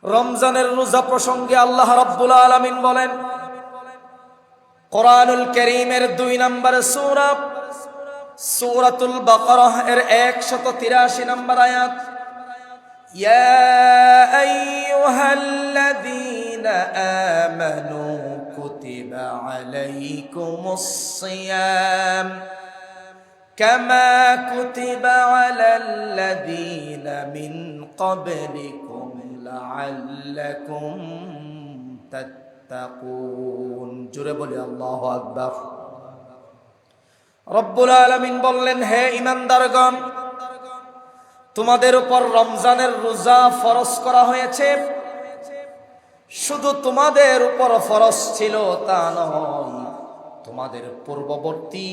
রমজানের রোজা প্রসঙ্গে আল্লাহ রাব্বুল আলামিন বলেন কোরআনুল কারীমের 2 নম্বর সূরা সূরাতুল বাকারাহ এর 183 নম্বর আয়াত, ইয়া আইয়ুহাল্লাযীনা আমানু কুতিবা আলাইকুমুস সিয়াম কামা কুতিবা আলাল্লাযীনা মিন ক্বাবলিকুম লাআল্লাকুম তাত্তাকুন। জোরে বলি আল্লাহু আকবার। রব্বুল আলামিন বললেন, হে ঈমানদারগণ, তোমাদের উপর রমজানের রোজা ফরজ করা হয়েছে। শুধু তোমাদের উপর ফরজ ছিল তা নয়, তোমাদের পূর্ববর্তী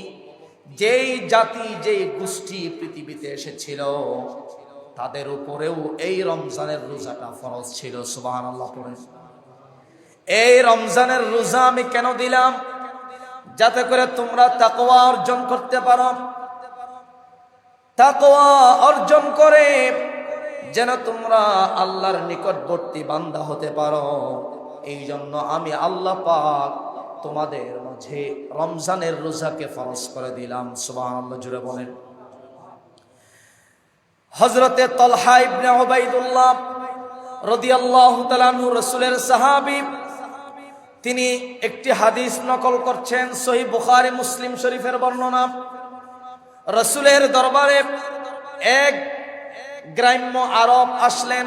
যেই জাতি যেই গোষ্ঠী পৃথিবীতে এসেছিল তাদের উপরেও এই রমজানের রোজাটা ফরজ ছিল। সুবহানাল্লাহ পড়েন। এই রমজানের রোজা আমি কেন দিলাম? যাতে করে তোমরা তাকওয়া অর্জন করতে পারো। তাকওয়া অর্জন করে যেন তোমরা আল্লাহর নিকটবর্তী বান্দা হতে পারো। এই জন্য আমি আল্লাহ পাক তোমাদের মাঝে রমজানের রোজাকে ফরজ করে দিলাম। সুবহানাল্লাহ জুড়ে বলেন। হযরতে তালহা ইবনে উবাইদুল্লাহ রাদিয়াল্লাহু তাআলা আনহু রাসূলের সাহাবী, তিনি একটি হাদিস নকল করছেন, সহিহ বুখারী মুসলিম শরীফের বর্ণনা। রাসূলের দরবারে এক গ্রাম্য আরব আসলেন,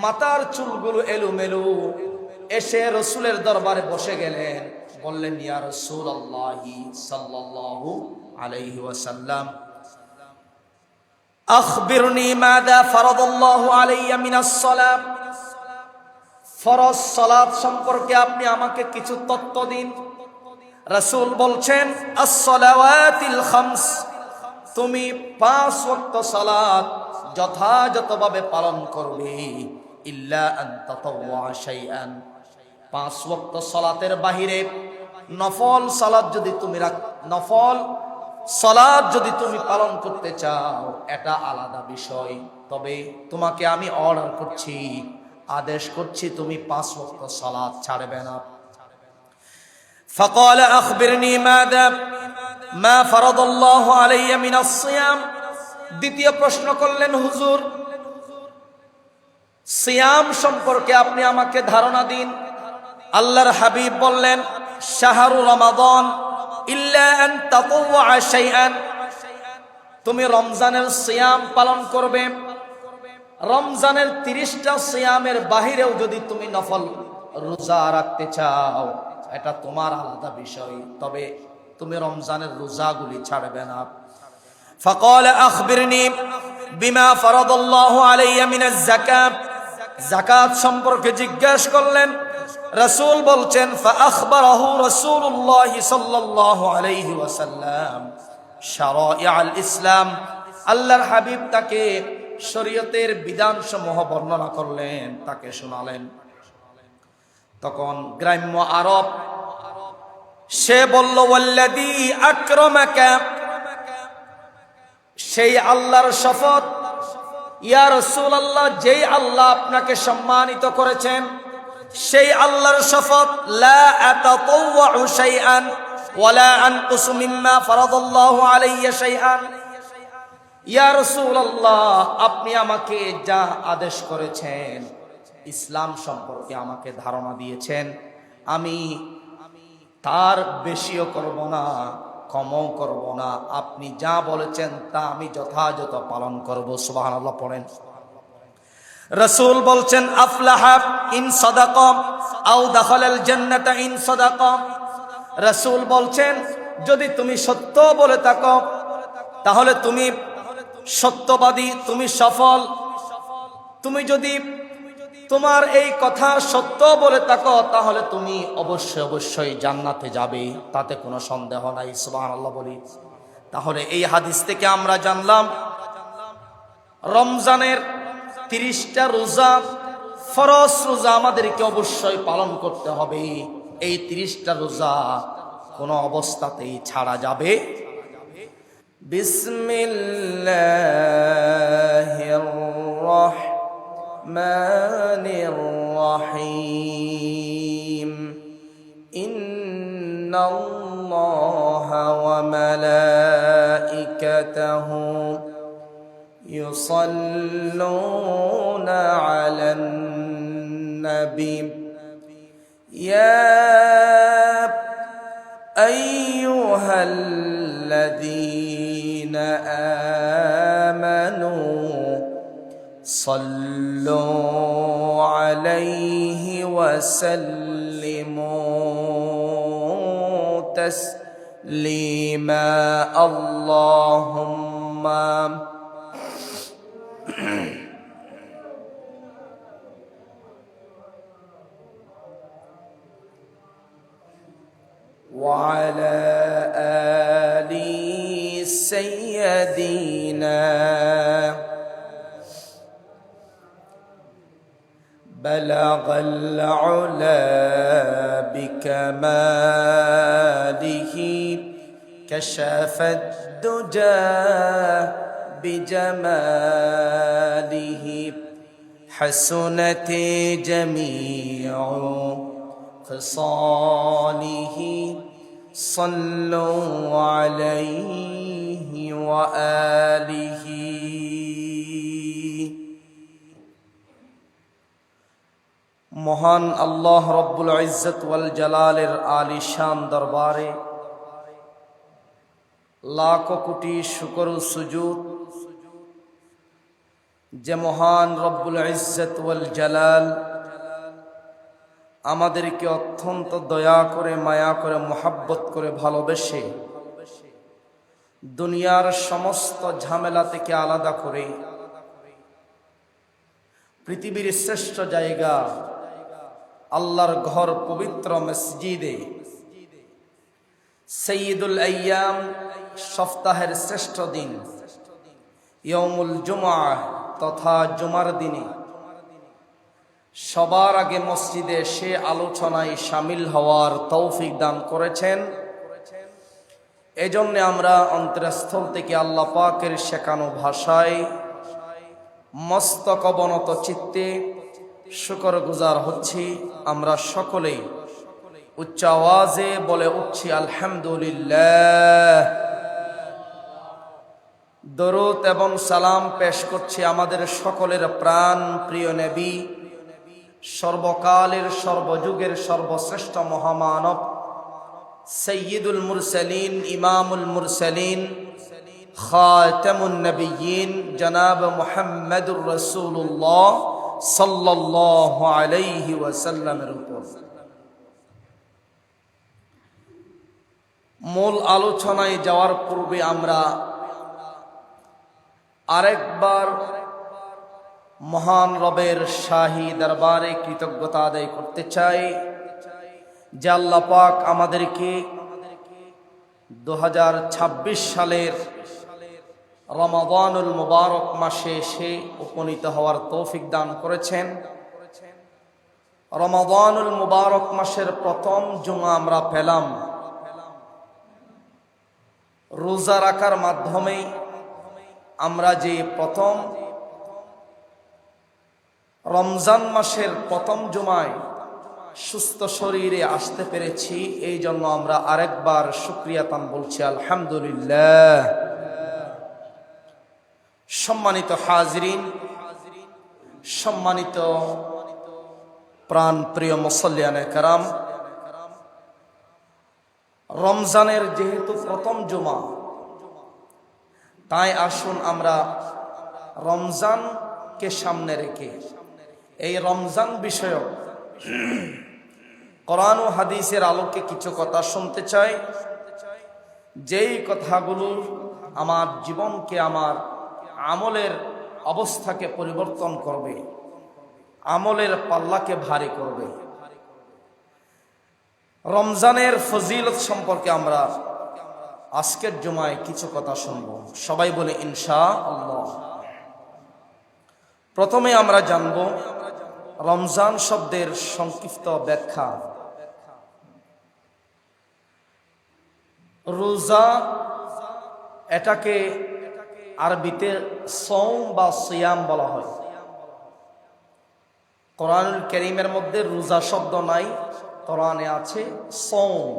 মাথার চুলগুলো এলোমেলো, এসে রাসূলের দরবারে বসে গেলেন। বললেন, ইয়া রাসূলুল্লাহি সাল্লাল্লাহু আলাইহি ওয়াসাল্লাম, আখবিরনি মাযা ফারাদাল্লাহু আলাইয়া মিনাস সালাত। ফরজ সালাত সম্পর্কে আপনি আমাকে কিছু তথ্য দিন। রাসূল বলছেন, আস-সালাওয়াতিল খামস, তুমি 5 ওয়াক্ত সালাত যথাযথভাবে পালন করবে। ইল্লা আন তাতাওয়া শাইআন, 5 ওয়াক্ত সালাতের বাহিরে নফল সালাত যদি তুমি পালন করতে চাও, এটা আলাদা বিষয়। তবে তোমাকে আমি অর্ডার করছি, আদেশ করছি, তুমি 5 ওয়াক্ত সালাত ছাড়বে না। فقال اخبرني ما فرض الله علي من الصيام। দ্বিতীয় প্রশ্ন করলেন, হুজুর, সিয়াম সম্পর্কে আপনি আমাকে ধারণা দিন। আল্লাহর হাবিব বললেন, শাহরু রমাদান ইল্লা আন তাতাওয়া শাইআন, তুমি রমজানের সিয়াম পালন করবে। রমজানের 30টা সিয়ামের বাহিরেও যদি তুমি নফল রোজা রাখতে চাও, এটা তোমার আলাদা বিষয়, তবে তুমি রমজানের রোজাগুলি ছাড়বে না। ফাকাল আখবিরনি বিমা ফারাদাল্লাহু আলাইয়া মিনাজ যাকাত, যাকাত সম্পর্কে জিজ্ঞাসা করলেন। রাসূল বলছেন, ফাআখবারাহু রাসূলুল্লাহ সাল্লাল্লাহু আলাইহি ওয়াসাল্লাম শারাইআল ইসলাম, আল্লাহর হাবিব তাকে শরীয়তের বিধানসমূহ বর্ণনা করলেন, তাকে শোনালেন। তখন গ্রাম্য আরব সে বলল, ওয়াল্লাযী আকরামাকা, সেই আল্লাহর শপথ, ইয়া রাসূলুল্লাহ, যেই আল্লাহ আপনাকে সম্মানিত করেছেন সেই আল্লাহর শপথ, লা আতাতাওয়াউ শাইআন ওয়ালা আনকুসু মিম্মা ফারাদাল্লাহু আলাইয়া শাইআন। ইয়া রাসূলুল্লাহ, আপনি আমাকে যা আদেশ করেছেন, ইসলাম সম্পর্কে আমাকে ধারণা দিয়েছেন, আমি তার বেশিও করব না, কমও করব না। আপনি যা বলেছেন তা আমি যথাযথ পালন করব। সুবহানাল্লাহ পড়েন। রাসূল বলছেন, আফলাহা ইন সাদাকা আও দাখালাল জান্নাতা ইন সাদাকা। রাসূল বলছেন, যদি তুমি সত্য বলে থাকো তাহলে তুমি সত্যবাদী, তুমি সফল। তুমি যদি তোমার এই কথা সত্য বলে থাকো তাহলে তুমি অবশ্যই জান্নাতে যাবে, তাতে কোনো সন্দেহ নাই। সুবহানাল্লাহ বলি। তাহলে এই হাদিস থেকে আমরা জানলাম রমজানের 30টা রোজা, ফরজ রোজা আমাদেরকে অবশ্যই পালন করতে হবে। এই 30টা রোজা কোনো অবস্থাতেই ছাড়া যাবে। বিসমিল্লাহির রহমানির الرحيم إن الله وملائكته يصلون على النبي يا أيها الذين آمنوا صلوا عليه وسلموا تسليما اللهم وعلى آل سيدنا بلغ العلا بكماله كشف الدجى بجماله حسنت جميع خصاله صلوا عليه وآله মহান আল্লাহ রব্বুল ইজ্জত ওয়াল জালালের আলিশান দরবারে লাখ কোটি শুকর ও সুজুদ যে মহান রব্বুল ইজ্জত ওয়াল জালাল আমাদেরকে অত্যন্ত দয়া করে মায়া করে মোহাব্বত করে ভালোবেসে দুনিয়ার সমস্ত ঝামেলা থেকে আলাদা করে পৃথিবীর শ্রেষ্ঠ জায়গা আল্লাহর ঘর পবিত্র মসজিদে সাইয়্যিদুল আইয়াম সপ্তাহের শ্রেষ্ঠ দিন ইয়াউমুল জুমআহ তথা জুমার দিনে সবার আগে মসজিদে সে আলোচনায় শামিল হওয়ার তৌফিক দান করেছেন। এজন্য আমরা অন্তরস্থল থেকে আল্লাহ পাকের শেখানো ভাষায় মস্তক অবনত চিত্তে শুকর গুজার হচ্ছি। আমরা সকলেই উচ্চ আওয়াজে বলে উঠছি আলহামদুলিল্লাহ। দরুদ এবং সালাম পেশ করছি আমাদের সকলের প্রাণ প্রিয় নবী, সর্বকালের সর্বযুগের সর্বশ্রেষ্ঠ মহামানব সাইয়্যিদুল মুরসালিন ইমামুল মুরসালিন খাতামুন নবিয়্যিন জনাব মুহাম্মদুর রাসূলুল্লাহ সাল্লাল্লাহু আলাইহি ওয়াসাল্লামের উপর। মূল আলোচনায় যাওয়ার পূর্বে আমরা আরেকবার মহান রবের শাহী দরবারে কৃতজ্ঞতা আদায় করতে চাই যে আল্লাহ পাক আমাদেরকে 2026 সালের রমাদানুল মুবারক মাসে এসে উপনীত হওয়ার তৌফিক দান করেছেন। রমাদানুল মুবারক মাসের প্রথম জুমা আমরা পেলাম। রোজা রাখার মাধ্যমে আমরা যে প্রথম রমজান মাসের প্রথম জুমায় সুস্থ শরীরে আসতে পেরেছি, এই জন্য আমরা আরেকবার শুকরিয়াতান বলছি আলহামদুলিল্লাহ। সম্মানিত হাজিরিন, সম্মানিত প্রাণ প্রিয় মুসল্লিয়ানে কেরাম, রমজানের যেহেতু প্রথম জুমা, তাই আসুন আমরা রমজানকে সামনে রেখে এই রমজান বিষয়ক কোরআন ও হাদিসের আলোকে কিছু কথা শুনতে চাই, যেই কথাগুলো আমার জীবনকে, আমার আমলের অবস্থাকে পরিবর্তন করবে, আমলের পাল্লাকে ভারী করবে। রমজানের ফজিলত সম্পর্কে আমরা আজকের জুমায় কিছু কথা শুনব। সবাই বলে ইনশাআল্লাহ। প্রথমে আমরা জানব রমজান শব্দের সংক্ষিপ্ত ব্যাখ্যা। রোজা এটাকে আরবিতে সওম বা সিয়াম বলা হয়। কোরআনুল কারীমের মধ্যে রোজা শব্দ নাই, কোরআনে আছে সওম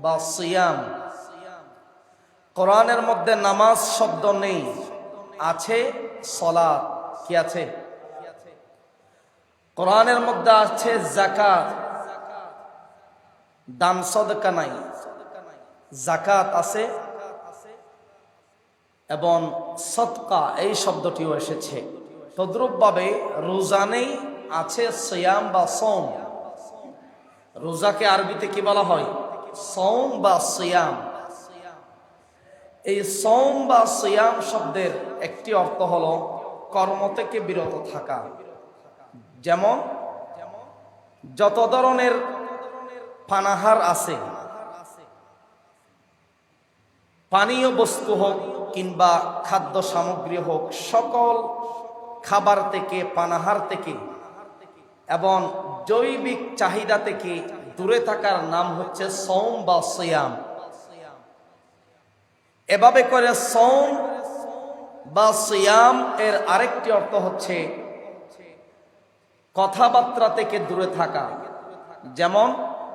বা সিয়াম। কোরআনের মধ্যে নামাজ শব্দ নেই, আছে সালাত। কি আছে? কোরআনের মধ্যে আছে যাকাত, দান সদকা নাই, যাকাত আছে এবং সদকা এই শব্দটিও এসেছে। তদ্রূপভাবে রোজা নেই, আছে সিয়াম বা সওম। রোজাকে আরবিতে কি বলা হয়? সওম বা সিয়াম। এই সওম বা সিয়াম শব্দের একটি অর্থ হলো কর্ম থেকে বিরত থাকা। যেমন যত ধরনের পানাহার আছে, পানীয় বস্তু হোক কিংবা খাদ্য সামগ্রী হোক, সকল খাবার থেকে, পানাহার থেকে এবং জৈবিক চাহিদা থেকে দূরে থাকার নাম হচ্ছে সওম বা সিয়াম। এভাবে করে সওম বা সিয়াম এর আরেকটি অর্থ হচ্ছে কথাবার্তা থেকে দূরে থাকা। যেমন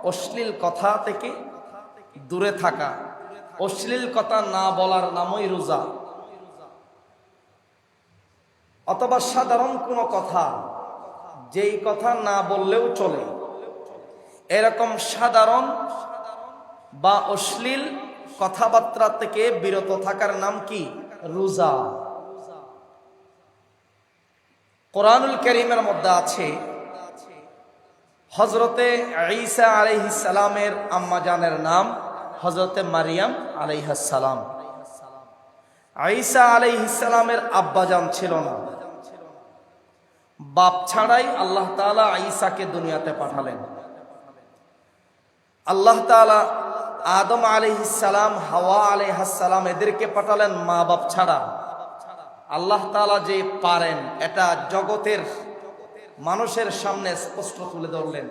অশ্লীল কথা থেকে দূরে থাকা, অশ্লীল কথা না বলার নামই রোজা। অথবা সাধারণ কোনো কথা, যেই কথা না বললেও চলে, এরকম সাধারণ বা অশ্লীল কথাবার্তা থেকে বিরত থাকার নাম কি? রোজা। কোরআনুল কারীমের মধ্যে আছে হযরতে ঈসা আলাইহিস সালামের আম্মা জানের নাম হযরতে মারিয়াম আলাইহিস সালাম। ঈসা আলাইহিস সালামের আব্বাজান ছিল না, বাপ ছাড়াই আল্লাহ তাআলা ঈসাকে দুনিয়াতে পাঠালেন। আল্লাহ তাআলা আদম আলাইহিস সালাম, হাওয়া আলাইহিস সালাম এদেরকে পাঠালেন মা বাপ ছাড়া। আল্লাহ তাআলা যে পারেন এটা জগতের মানুষের সামনে স্পষ্ট তুলে ধরলেন।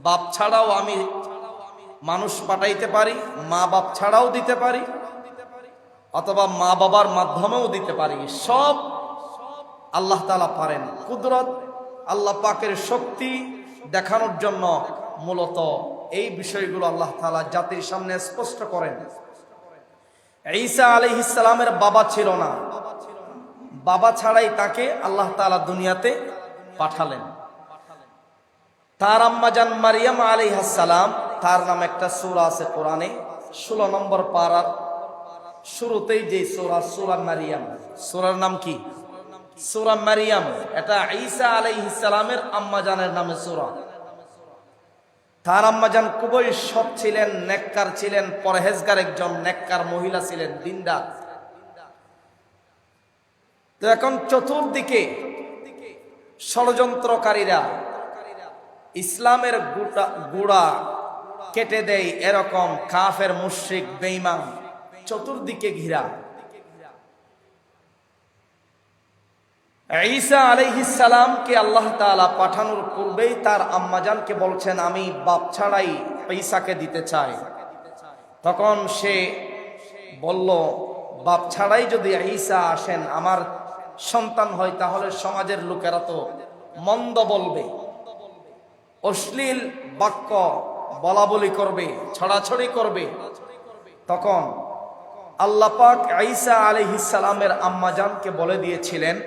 বাপ ছাড়াও আমি মানুষ পাঠাইতে পারি, মা বাপ ছাড়াও দিতে পারি, অথবা মা বাবার মাধ্যমেও দিতে পারি। সব আল্লাহ তাআলা পারেন। কুদরত, আল্লাহ পাকের শক্তি দেখানোর জন্য মূলত এই বিষয়গুলো আল্লাহ তাআলা জাতির সামনে স্পষ্ট করেন। ঈসা আলাইহিস সালামের বাবা ছিল না, বাবা ছাড়াই তাকে আল্লাহ তাআলা দুনিয়াতে পাঠালেন। তার আম্মাজান মারিয়াম আলাইহিস সালাম, তার নাম একটা সূরা আছে কোরআনে, 16 নম্বর পারার শুরুতেই যে সূরা, সূরা মারিয়াম। সূরার নাম কি? সূরা মারিয়াম। এটা ঈসা আলাইহিস সালামের আম্মাজানের নামে সূরা। তার আম্মাজান খুবই সৎ ছিলেন, নেককার ছিলেন, পরহেজগার একজন নেককার মহিলা ছিলেন, দিনদার। তো এখন চতুর্দিকে ষড়যন্ত্রকারীরা ইসলামের গুড়া কেটে দেয়, এরকম কাফের, মুশরিক, বেঈমান চতুর্দিকে ঘিরা। ঈসা আলাইহিস সালামকে আল্লাহ তাআলা পাঠানোর পূর্বেই তার আম্মাজানকে বলছেন, আমি বাপ ছাড়াই ঈসাকে দিতে চাই। তখন সে বলল, বাপ ছাড়াই যদি ঈসা আসেন, আমার সন্তান হয়, তাহলে সমাজের লোকেরা তো মন্দ বলবে, অশ্লীল বাক্য বলা বলি করবে, ছড়াছড়ি করবে। তখন আল্লাহ পাক ঈসা আলাইহিস সালামের আম্মাজানকে বলে দিয়েছিলেন,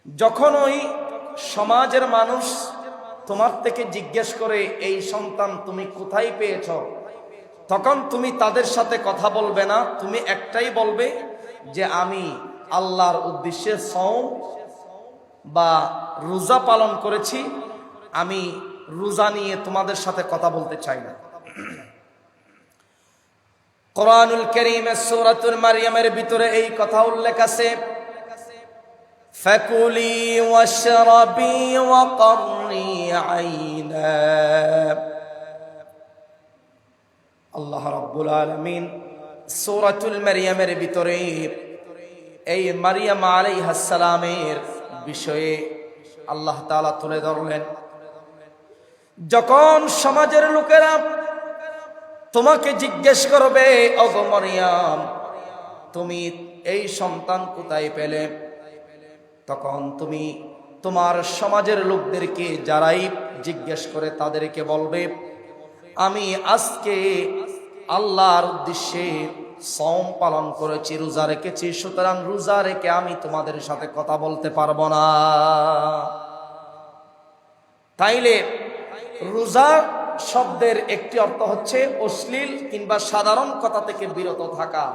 যখন ওই সমাজের মানুষ তোমার থেকে জিজ্ঞেস করে এই সন্তান তুমি কোথায় পেয়েছ, তখন তুমি তাদের সাথে কথা বলবে না, তুমি একটাই বলবে যে আমি আল্লাহর উদ্দেশ্যে সওম বা রোজা পালন করেছি, আমি রোজা নিয়ে তোমাদের সাথে কথা বলতে চাই না। কোরআনুল কারীমের সূরাতুল মারইয়ামের ভিতরে এই কথা উল্লেখ আছে, ফাকুলি ওয়াশরাবি ওয়াকরনি আইনা। আল্লাহ রাব্বুল আলামিন সূরাতুল মারইয়ামের ভিতরে এই মারিয়াম আলাইহিস সালামের বিষয়ে আল্লাহ তাআলা তুলে ধরলেন, যখন সমাজের লোকেরা তোমাকে জিজ্ঞেস করবে, ওগো মারিয়াম তুমি এই সন্তান কোথায় পেলে, তখন তুমি তোমার সমাজের লোকদেরকে যারাই জিজ্ঞেস করে তাদেরকে বলবে, আমি আজকে আল্লাহর উদ্দেশ্যে সওম পালন করেছি, রোজা রেখেছি, সুতরাং রোজা রেখে আমি তোমাদের সাথে কথা বলতে পারবো না। তাইলে রোজা শব্দের একটি অর্থ হচ্ছে অশ্লীল কিংবা সাধারণ কথা থেকে বিরত থাকা,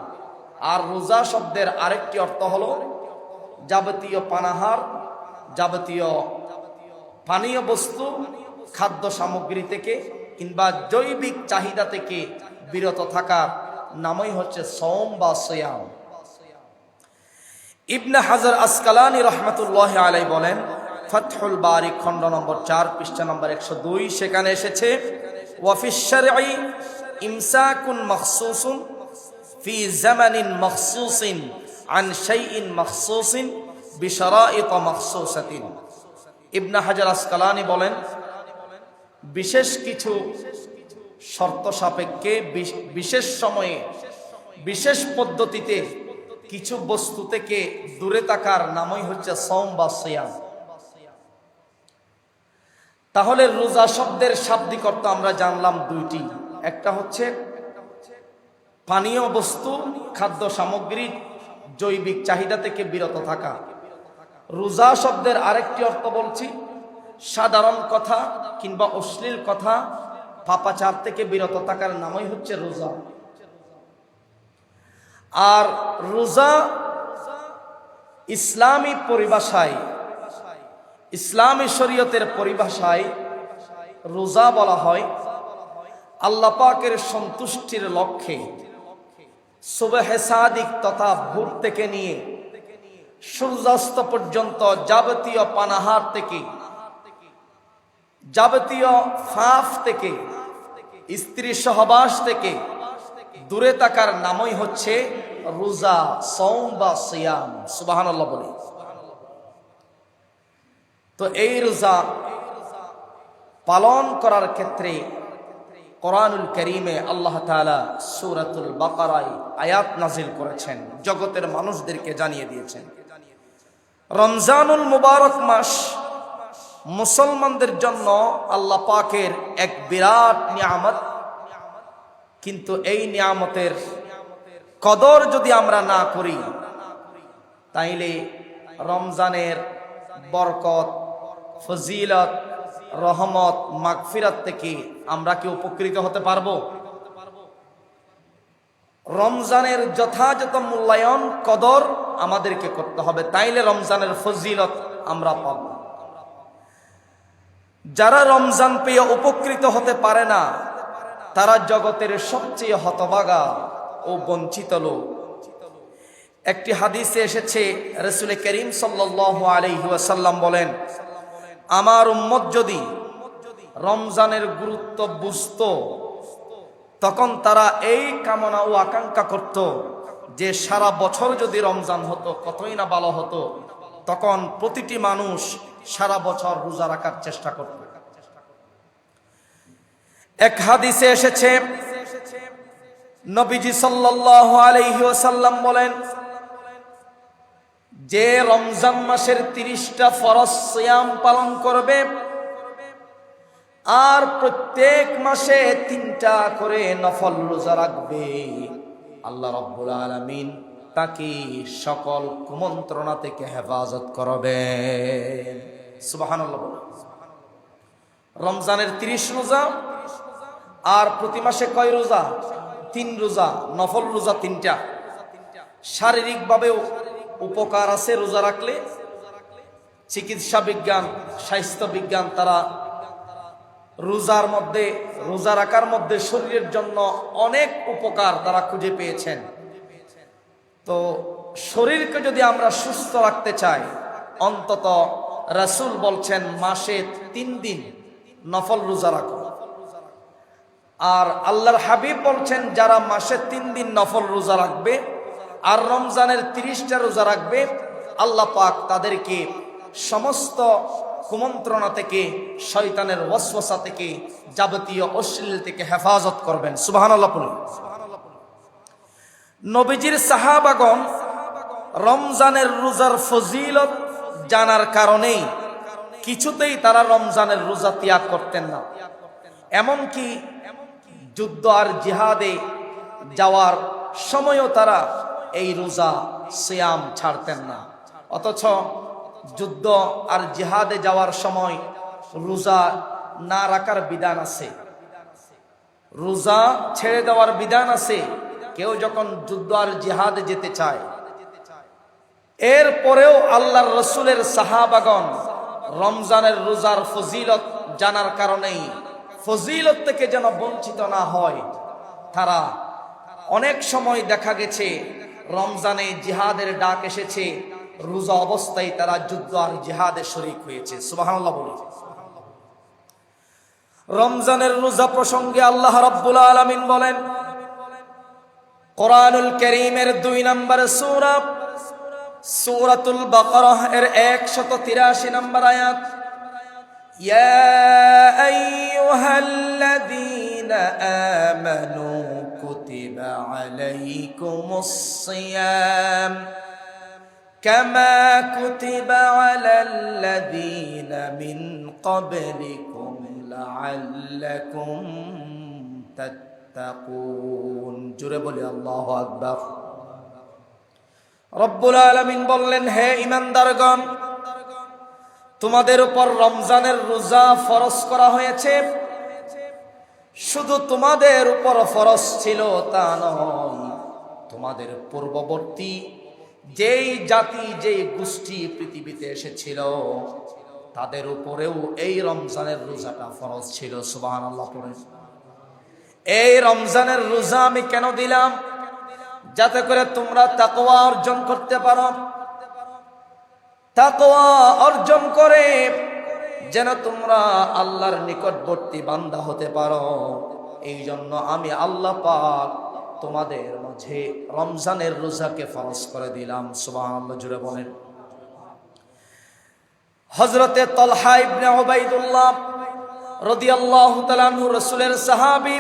আর রোজা শব্দের আরেকটি অর্থ হলো যাবতীয় পানাহার, যাবতীয় পানীয় বস্তু, খাদ্য সামগ্রী থেকে কিংবা জৈবিক চাহিদা থেকে বিরত থাকা নামই হচ্ছে সওম বা সিয়াম। ইবনে হাজার আসকালানী রহমাতুল্লাহি আলাইহি বলেন, ফাতহুল বারি খণ্ড নম্বর 4 পৃষ্ঠা নম্বর 102, সেখানে এসেছে ওয়া ফিশ শারঈ ইমসাকুন মাখসুসুন ফি জামানিন মাখসুসিন আন শাইইন মাখসুসিন বিশরাইত মাখসুসাতিন। ইবনে হাজার আসকালানী বলেন, বিশেষ কিছু শর্ত সাপেক্ষে বিশেষ সময়ে বিশেষ পদ্ধতিতে কিছু বস্তু থেকে দূরে থাকার নামই হচ্ছে সওম বা সিয়াম। তাহলে রোজা শব্দের শাব্দিক অর্থ আমরা জানলাম দুইটি, একটা হচ্ছে পানীয় বস্তু, খাদ্য সামগ্রী, জৈবিক চাহিদা থেকে বিরত থাকা। রোজা শব্দের আরেকটি অর্থ বলছি সাধারণ কথা কিংবা অশ্লীল কথা, পাপাচার থেকে বিরত থাকার নামই হচ্ছে রোজা। আর রোজা ইসলামী পরিভাষায়, ইসলামী শরীয়তের পরিভাষায় রোজা বলা হয় আল্লাহ পাকের সন্তুষ্টির লক্ষ্যে সুবহে সাদিক তথা ভোর থেকে নিয়ে সূর্যাস্ত পর্যন্ত যাবতীয় পানাহার থেকে, যাবতীয় ফাফ থেকে, স্ত্রী সহবাস থেকে দূরে থাকার নামই হচ্ছে রোজা, সওম বা সিয়াম। সুবহানাল্লাহ বলি। তো এই রোজা পালন করার ক্ষেত্রে কোরআনুল কারীমে আল্লাহ তাআলা সূরাতুল বাকারায় আয়াত নাজিল করেছেন, জগতের মানুষদেরকে জানিয়ে দিয়েছেন রমজানুল মুবারক মাস মুসলমানদের জন্য আল্লাহ পাকের এক বিরাট নিয়ামত, কিন্তু এই নিয়ামতের কদর যদি আমরা না করি তাইলে রমজানের বরকত, ফজিলত, রহমত, মাগফিরাত থেকে আমরা কি উপকৃত হতে পারবো? রমজানের যথাযথ মূল্যায়ন, কদর আমাদেরকে করতে হবে, তাইলে রমজানের ফজিলত আমরা পাব। যারা রমজান পেয়ে উপকৃত হতে পারে না তারা জগতের সবচেয়ে হতভাগা ও বঞ্চিত লোক। একটি হাদিসে এসেছে, রাসূল করিম সাল্লাল্লাহু আলাইহি ওয়াসাল্লাম বলেন, আমার উম্মত যদি রমজানের গুরুত্ব বুঝতো তখন তারা এই কামনা ও আকাঙ্ক্ষা করত যে সারা বছর যদি রমজান হতো কতই না ভালো হতো। তখন প্রতিটি মানুষ সারা বছর রোজা রাখার চেষ্টা করত। এক হাদিসে এসেছে, নবীজি সাল্লাল্লাহু আলাইহি ওয়াসাল্লাম বলেন, যে রমজান মাসের 30টা ফরজ সিয়াম পালন করবে আর প্রত্যেক মাসে 3টা করে নফল রোজা রাখবে, আল্লাহ রাব্বুল আলামিন তাকে সকল কুমন্ত্রণা থেকে হেফাজত করবেন। সুবহানাল্লাহ। রমজানের 30 রোজা আর প্রতি মাসে কয় রোজা? 3 রোজা, নফল রোজা 3টা। শারীরিকভাবেও উপকার আছে রোজা রাখলে। চিকিৎসা বিজ্ঞান, স্বাস্থ্য বিজ্ঞান তারা রোজার মধ্যে, রোজা রাখার মধ্যে শরীরের জন্য অনেক উপকার তারা খুঁজে পেয়েছেন। তো শরীরকে যদি আমরা সুস্থ রাখতে চাই, অন্তত রাসূল বলছেন মাসে 3 দিন নফল রোজা রাখো। আর আল্লাহর হাবিব বলছেন যারা মাসে 3 দিন নফল রোজা রাখবে আর রমজানের 30টা রোজা রাখবে, আল্লাহ পাক তাদেরকে সমস্ত কুমন্ত্রণা থেকে, শয়তানের ওয়াসওয়াসা থেকে, যাবতীয় অশ্লীল থেকে হেফাজত করবেন। সুবহানাল্লাহ। নবীজির সাহাবাগণ রমজানের রোজার ফজিলত জানার কারণেই কিছুতেই তারা রমজানের রোজা ত্যাগ করতেন না। এমনকি যুদ্ধ আর জিহাদে যাওয়ার সময়ও তারা এই রোজা সিয়াম ছাড়তেন না। অথচ যুদ্ধ আর জিহাদে যাওয়ার সময় রোজা না রাখার বিধান আছে, রোজা ছেড়ে দেওয়ার বিধান আছে কেউ যখন যুদ্ধ আর জিহাদে যেতে চায়। এরপরেও আল্লাহর রসুলের সাহাবাগণ রমজানের রোজার ফজিলত জানার কারণেই ফজিলত থেকে যেন বঞ্চিত না হয়, তারা অনেক সময় দেখা গেছে রমজানে জিহাদের ডাক এসেছে, রোজা অবস্থায় তারা যুদ্ধ আর জিহাদে শরীক হয়েছে। সুবহানাল্লাহ বলে। রমজানের রোজা প্রসঙ্গে আল্লাহ রাব্বুল আলামিন বলেন কোরআনুল কারীমের 2 নম্বর সূরা সূরাতুল বাকারাহ এর 183 নম্বর আয়াত, ইয়া আইয়ুহাল্লাযীনা আমানু কুতিবা আলাইকুমুস সিয়াম কামা কুতিবা আলাল্লাযীনা মিন ক্বাবলিকুম লাআল্লাকুম তাত্তাকুন। জোরে বলি আল্লাহু আকবার। রব্বুল আলামিন বললেন, হে ঈমানদারগণ, তোমাদের উপর রমজানের রোজা ফরজ করা হয়েছে। শুধু তোমাদের উপর ফরজ ছিল তা নয়, তোমাদের পূর্ববর্তী যেই জাতি যেই গোষ্ঠী পৃথিবীতে এসেছিল তাদের উপরেও এই রমজানের রোজাটা ফরজ ছিল। সুবহানাল্লাহ পড়ে। এই রমজানের রোজা আমি কেন দিলাম? যাতে করে তোমরা তাকওয়া অর্জন করতে পারো, তাকওয়া অর্জন করে যেন তোমরা আল্লাহর নিকটবর্তী বান্দা হতে পারো। এই জন্য আমি আল্লাহ পাক তোমাদের মাঝে রমজানের রোজাকে ফরজ করে দিলাম। সুবহানাল্লাহ জুড়ে বলেন। হযরতে তালহা ইবনে উবাইদুল্লাহ রাদিয়াল্লাহু তাআলা আনহু রাসূলের সাহাবী,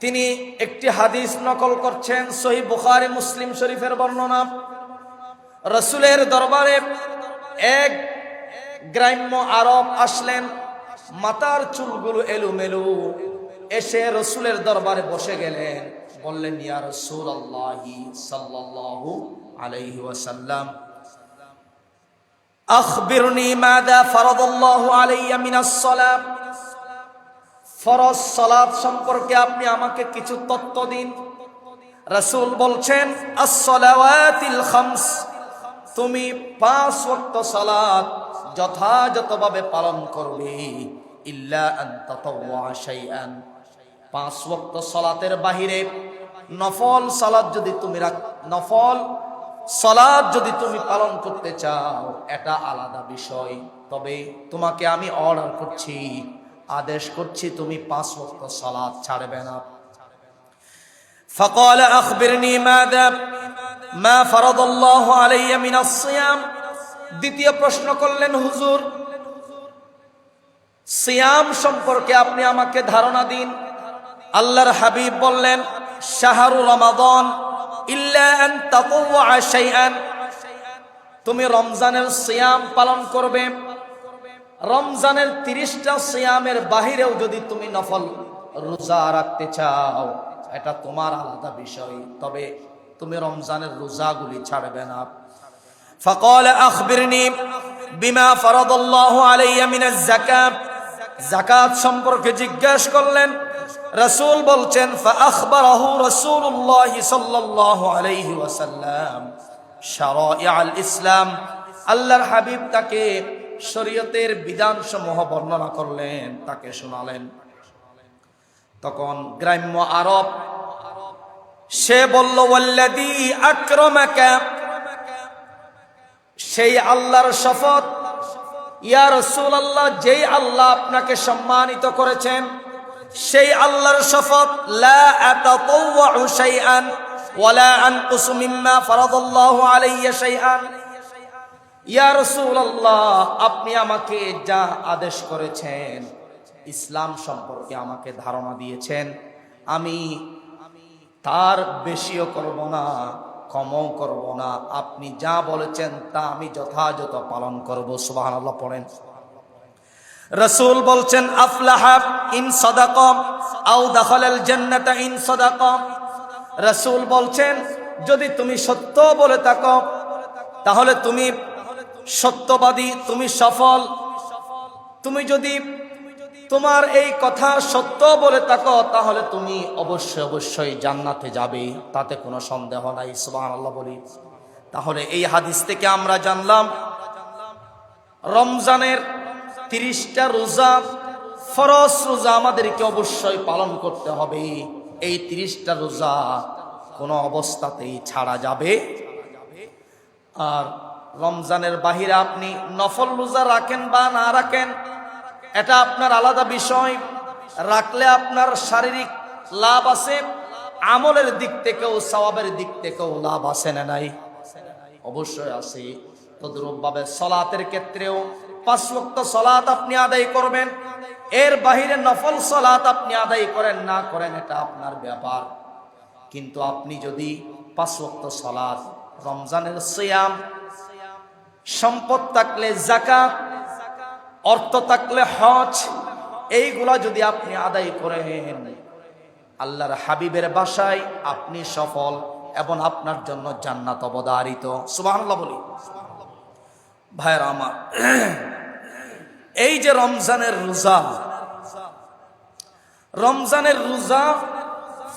তিনি একটি হাদিস নকল করছেন, সহিহ বুখারী মুসলিম শরীফের বর্ণনা। রাসূলের দরবারে এক গ্রাম্য আরব আসলেন, মাথার চুলগুলো এলোমেলো, এসে রাসূলের দরবারে বসে গেলেন। বললেন, ইয়া রাসূলুল্লাহি সাল্লাল্লাহু আলাইহি ওয়াসাল্লাম, আখবিরনি মাযা ফারাদাল্লাহু আলাইয়া মিনাস সালাত। ফরজ সালাত সম্পর্কে আপনি আমাকে কিছু তথ্য দিন। রাসূল বলছেন, আস-সালাওয়াতিল খামস, তুমি 5 ওয়াক্ত সালাত যথাযথভাবে পালন করবে। ইল্লা আন তাতাওয়া শাইআন, 5 ওয়াক্ত সালাতের বাহিরে নফল সালাত যদি তুমি পালন করতে চাও, এটা আলাদা বিষয়। তবে তোমাকে আমি অর্ডার করছি, আদেশ করছি, তুমি 5 ওয়াক্ত সালাত ছাড়বে না। ফাকাল আখবিরনি মা ফারাদাল্লাহু আলাইয়া মিনাস সিয়াম। দ্বিতীয় প্রশ্ন করলেন, হুজুর, সিয়াম সম্পর্কে আপনি আমাকে ধারণা দিন। আল্লাহর হাবিব বললেন, শাহরু রমাদান ইল্লা আন তাতাওয়া শাইআন, তুমি রমজানের সিয়াম পালন করবে। রমজানের 30টা সিয়ামের বাহিরেও যদি তুমি নফল রোজা রাখতে চাও, এটা তোমার আলাদা বিষয়, তবে তুমি রমজানের রোজাগুলি ছাড়বে না। ফাকাল আখবিরনি বিমা ফারাদাল্লাহু আলাইয়া মিনাজ যাকাত, যাকাত সম্পর্কে জিজ্ঞাসা করলেন। রাসূল বলছেন, ফাআখবারাহু রাসূলুল্লাহ সাল্লাল্লাহু আলাইহি ওয়াসাল্লাম শারাইআল ইসলাম, আল্লাহর হাবিব তাকে শরীয়তের বিধানসমূহ বর্ণনা করলেন, তাকে শোনালেন। তখন গ্রাম্য আরব সে বলল, ওয়াল্লাযী আকরামাকা, সেই আল্লাহর শপথ, ইয়া রাসূলুল্লাহ, যেই আল্লাহ আপনাকে সম্মানিত করেছেন সেই আল্লাহর শপথ, লা আতাতাওয়াউ শাইআন ওয়ালা আনকুসু মিম্মা ফারাদাল্লাহু আলাইয়া শাইআন। ইয়া রাসূলুল্লাহ, আপনি আমাকে যা আদেশ করেছেন, ইসলাম সম্পর্কে আমাকে ধারণা দিয়েছেন, আমি তার বেশিও করব না, কমও করব না। আপনি যা বলেছেন তা আমি যথাযথ পালন করব। সুবহানাল্লাহ পড়েন। রাসূল বলছেন আফলাহা ইন সাদাকা আও দাখালাল জান্নাতা ইন সাদাকা। রাসূল বলছেন যদি তুমি সত্য বলে থাকো তাহলে তুমি সত্যবাদী, তুমি সফল। তুমি যদি তোমার এই কথা সত্য বলে থাকো তাহলে তুমি অবশ্যই অবশ্যই জান্নাতে যাবে, তাতে কোনো সন্দেহ নাই। সুবহানাল্লাহ বলি। তাহলে এই হাদিস থেকে আমরা জানলাম রমজানের 30টা রোজা, ফরজ রোজা আমাদেরকে অবশ্যই পালন করতে হবে। এই 30টা রোজা কোনো অবস্থাতেই ছাড়া যাবে। আর রমজানের বাহিরে আপনি নফল রোজা রাখেন বা না রাখেন এটা আপনার আলাদা বিষয়। রাখলে আপনার শারীরিক লাভ আছে, আমলের দিক থেকেও সওয়াবের দিক থেকেও লাভ আছে না নাই? অবশ্যই আছে। তদ্রূপভাবে সলাতের ক্ষেত্রেও 5 ওয়াক্ত সলাত আপনি আদায় করবেন, এর বাহিরে নফল সলাত আপনি আদায় করেন না করেন এটা আপনার ব্যাপার। কিন্তু আপনি যদি 5 ওয়াক্ত সলাত, রমজানের সিয়াম, সম্পদ থাকলে যাকাত, অর্থ থাকলে হজ, এইগুলা যদি আপনি আদায় করেন আল্লাহর হাবিবের বাসায় আপনি সফল এবং আপনার জন্য জান্নাত অবধারিত। সুবহানাল্লাহ বলি। ভাইরা আমার, এই যে রমজানের রোজা, রমজানের রোজা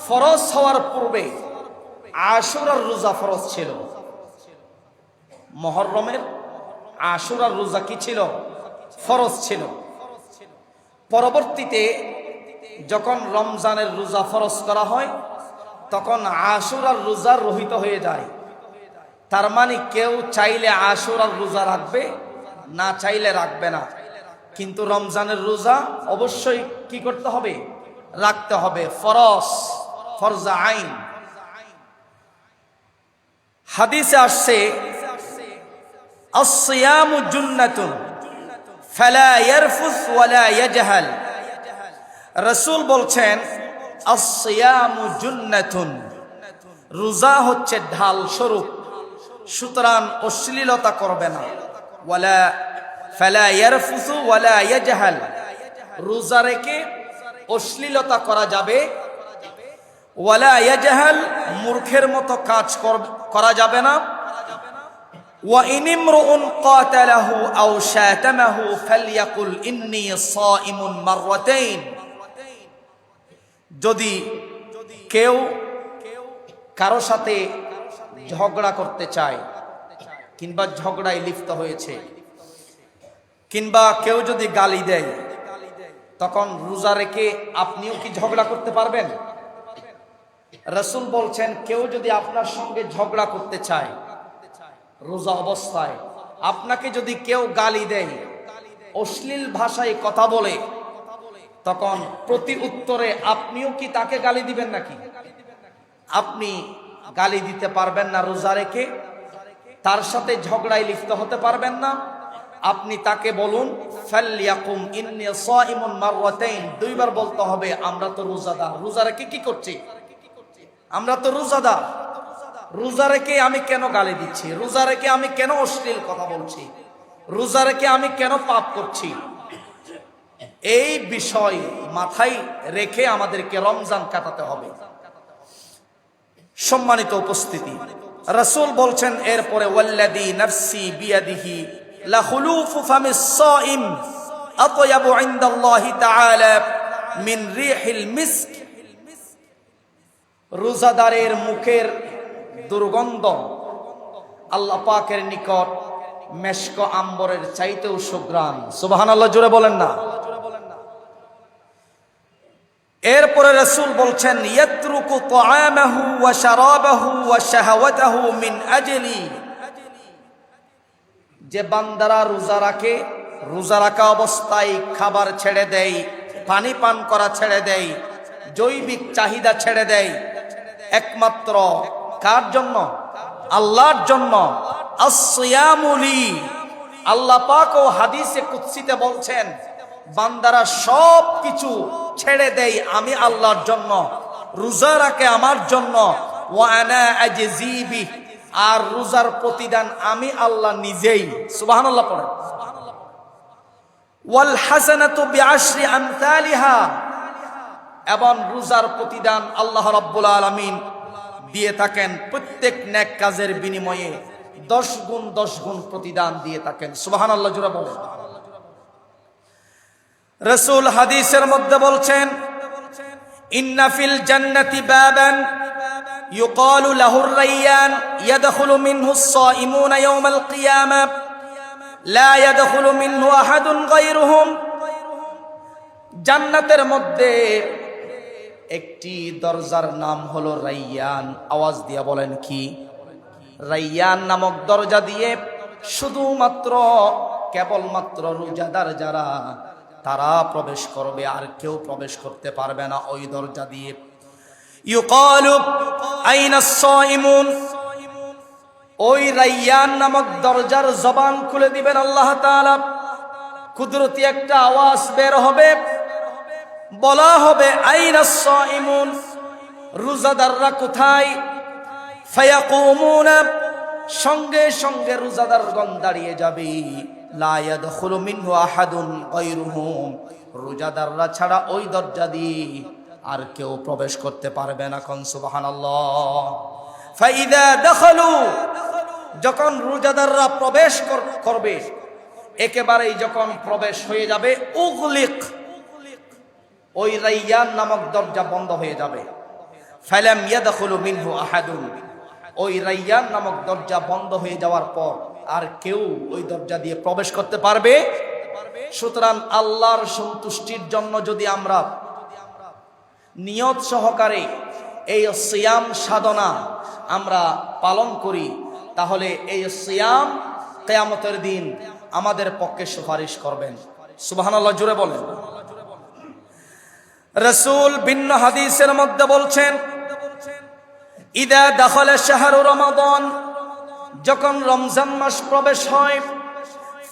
ফরজ হওয়ার পূর্বে আশুরার রোজা ফরজ ছিল। মুহররমের আশুরার রোজা কি ছিল? ফরজ ছিল। পরবর্তীতে যখন রমজানের রোজা ফরজ করা হয় তখন আশুরার রোজা রহিত হয়ে যায়। তার মানে কেউ চাইলে আশুরার রোজা রাখবে, না চাইলে রাখবে না। কিন্তু রমজানের রোজা অবশ্যই কি করতে হবে? রাখতে হবে, ফরজ, ফরজা আইন। হাদিসে আসছে আস-সিয়ামু জুন্নাতুন ফালা ইয়ারফুস ওয়ালা ইয়াজহাল। রাসূল বলছেন আস-সিয়ামু জুন্নাতুন, রোজা হচ্ছে ঢাল স্বরূপ, সুতরাং অশ্লীলতা করবে না। ওয়ালা ফালা ইয়ারফুসু ওয়ালা ইয়াজহাল, রোজা রেখে অশ্লীলতা করা যাবে। ওয়ালা ইয়াজহাল, মূর্খের মতো কাজ করা যাবে না। ওয়া ইন ইমরুন কাতালাহু আও শাতামাহু ফালইয়াকুল ইন্নী সাইমুন মাররাতাইন। যদি কেউ কারো সাথে ঝগড়া করতে চায় কিংবা ঝগড়ায় লিপ্ত হয়েছে, কিংবা কেউ যদি গালি দেয়, তখন রোজা রেখে আপনিও কি ঝগড়া করতে পারবেন? রাসূল বলছেন কেউ যদি আপনার সঙ্গে ঝগড়া করতে চায় রোজা অবস্থায়, আপনাকে যদি কেউ গালি দেয়, অশ্লীল ভাষায় কথা বলে, তখন প্রতি উত্তরে আপনিও কি তাকে গালি দিবেন নাকি? আপনি গালি দিতে পারবেন না রোজা রেখে, তার সাথে ঝগড়ায় লিপ্ত হতে পারবেন না। আপনি তাকে বলুন ফালইয়াকুম ইন্নী সাইমুন মাররাতাইন, 2 বার বলতে হবে আমরা তো রোজাদার। রোজা রেখে কি করছি? আমরা তো রোজাদার। রোজা রেখে আমি কেন গালি দিচ্ছি? রোজা রেখে আমি কেন অশ্লীল কথা বলছি? রোজা রেখে আমি কেন পাপ করছি? এই বিষয় মাথায় রেখে আমাদেরকে রমজান কাটাতে হবে। সম্মানিত উপস্থিতি, রাসূল বলছেন এরপরে ওয়াল্লাযী নাফসি বিয়াদিহি লা খুলুফু ফামিস সাইম আতয়াবু ইনদাল্লাহি তাআলা মিন রিহিল মিস্ক। রোজাদারের মুখের দুর্গন্ধ আল্লাহ পাকের নিকট মেশক আম্বরের চাইতেও সুঘ্রাণ। সুবহানাল্লাহ জোরে বলেন না। এরপরে রাসূল বলছেন ইয়াতরুকু তাআমাহু ওয়া শারাবাহু ওয়া শাহাওয়াতাহু মিন আজলি। যে বান্দারা রোজা রাখে, রোজা রাখা অবস্থায় খাবার ছেড়ে দেয়, পানি পান করা ছেড়ে দেয়, জৈবিক চাহিদা ছেড়ে দেয়, একমাত্র কার জন্য? আল্লাহর জন্য। আস-সিয়ামু লি, আল্লাহ পাক ও হাদিসে কুদসিতে বলছেন বান্দারা সব কিছু ছেড়ে দেয় আমি আল্লাহর জন্য, রোজা রাখে আমার জন্য। ওয়া আনা আজজি বি, আর রোজার প্রতিদান আমি আল্লাহ নিজেই। সুবহানাল্লাহ পড়েন। ওয়াল হাসানাতু বিআশরি আমসালিহা, এবং রোজার প্রতিদান আল্লাহ রাব্বুল আলামিন দিয়ে থাকেন প্রত্যেক নেক কাজের বিনিময়ে 10 গুণ 10 গুণ প্রতিদান দিয়ে থাকেন। সুবহানাল্লাহ জোরে বলেন। রাসূল হাদিসের মধ্যে বলছেন, ইন্না ফিল জান্নাতি বাবান ইউকালু লাহুর রায়্যান ইয়াদখুলু মিনহু আস-সাইমুনা ইয়াওমাল কিয়ামাহ লা ইয়াদখুলু মিনহু আহাদুন গায়রুহুম। জান্নাতের মধ্যে একটি দরজার নাম হলো রায়্যান। আওয়াজ দিয়া বলেন কি? রায়্যান নামক দরজা দিয়ে শুধুমাত্র কেবলমাত্র রোজাদার যারা তারা প্রবেশ করবে, আর কেউ প্রবেশ করতে পারবে না ওই দরজা দিয়ে। ইউকালু আইনা আস-সাইমুন, ওই রায়্যান নামক দরজার জবান খুলে দিবেন আল্লাহ তাআলা। কুদরতি একটা আওয়াজ বের হবে, বলা হবে আইনা আস-সাইমুন, রোজাদাররা কোথায়? ফায়াকুমুনা, সঙ্গে সঙ্গে রোজাদারগণ দাঁড়িয়ে যাবে। লা ইয়াদখুলু মিনহু আহাদুন গায়রুহুম, রোজাদাররা ছাড়া ওই দরজা দিয়ে আর কেউ প্রবেশ করতে পারবে না। কোন সুবহানাল্লাহ। ফাইদা দাখালু, যখন রোজাদাররা প্রবেশ করবে, একেবারেই যখন প্রবেশ হয়ে যাবে, উগলিক, ওই রায়্যান নামক দরজা বন্ধ হয়ে যাবে। ফালাম ইয়াদখুলু মিনহু আহাদুন, ওই রায়্যান নামক দরজা বন্ধ হয়ে যাওয়ার পর আর কেউ ওই দরজা দিয়ে প্রবেশ করতে পারবে। সুতরাং আল্লাহর সন্তুষ্টির জন্য যদি আমরা নিয়ত সহকারে এই সিয়াম সাধনা আমরা পালন করি, তাহলে এই সিয়াম কিয়ামতের দিন আমাদের পক্ষে সুপারিশ করবেন। সুবহানাল্লাহ জোরে বলেন। রাসূল ভিন্ন হাদিসের মধ্যে বলছেন, ইদা দাখালা শাহরু রমাদান, যখন রমজান মাস প্রবেশ হয়,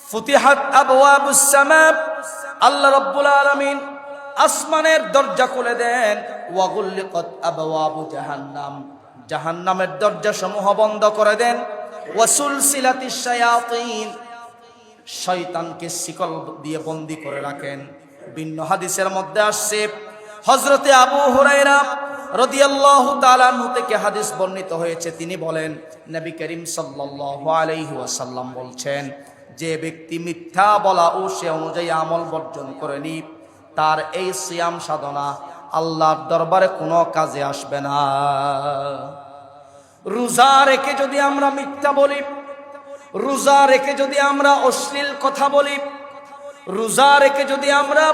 ফুতিহাত আবওয়াবুস সামা, আল্লাহ রাব্বুল আলামিন আসমানের দরজা খুলে দেন। ওয়া গুল্লিকাত আবওয়াবু জাহান্নাম, জাহান্নামের দরজা সমূহ বন্ধ করে দেন। ওয়া সুলসিলাতিশ শায়াতিন, শয়তানকে শিকল দিয়ে বন্দী করে রাখেন। ভিন্ন হাদিসের মধ্যে আসছে, হযরতে আবু হুরায়রা রাদিয়াল্লাহু তাআলা আনহু থেকে হাদিস বর্ণিত হয়েছে, তিনি বলেন, নবী করিম সাল্লাল্লাহু আলাইহি ওয়াসাল্লাম বলছেন, যে ব্যক্তি মিথ্যা বলা ও সে অনুযায়ী আমল বর্জন করেনি, তার এই সিয়াম সাধনা আল্লাহর দরবারে কোনো কাজে আসবে না। রোজা রেখে যদি আমরা মিথ্যা বলি, রোজা রেখে যদি আমরা অশ্লীল কথা বলি, রোজা রেখে যদি আমরা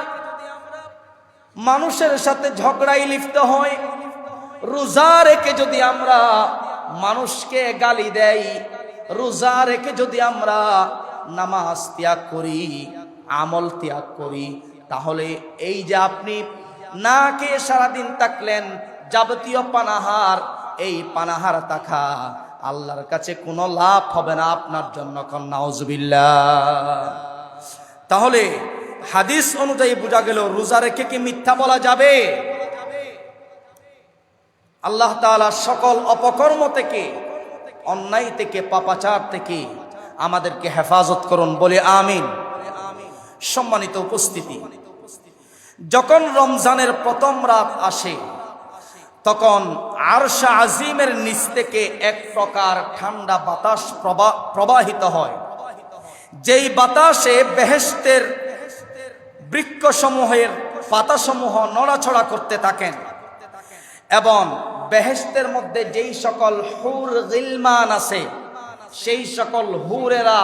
মানুষের সাথে ঝগড়ায় লিপ্ত হই, রোজা রেখে যদি আমরা মানুষকে গালি দেই, রোজা রেখে যদি আমরা নামাজ ত্যাগ করি, আমল ত্যাগ করি, তাহলে এই যে আপনি না খেয়ে সারাদিন থাকলেন, যাবতীয় পানাহার, এই পানাহার থাকা আল্লাহর কাছে কোনো লাভ হবে না আপনার জন্য। নাউজুবিল্লাহ। তাহলে হাদিস অনুযায়ী বোঝা গেল, রোজা রেখে কি মিথ্যা বলা যাবে? আল্লাহ তাআলা সকল অপকর্ম থেকে, অন্যায় থেকে, পাপাচার থেকে আমাদেরকে হেফাজত করুন, বলে আমিন। সম্মানিত উপস্থিতি, যখন রমজানের প্রথম রাত আসে, তখন আরশ আজিমের নিচ থেকে এক প্রকার ঠান্ডা বাতাস প্রবাহিত হয়, যেই বাতাসে বেহেশতের বৃক্ষসমূহের পাতাসমূহ নড়াছড়া করতে থাকেন, এবং বেহেশতের মধ্যে যেই সকল হুর গিলমান আছে, সেই সকল হুরেরা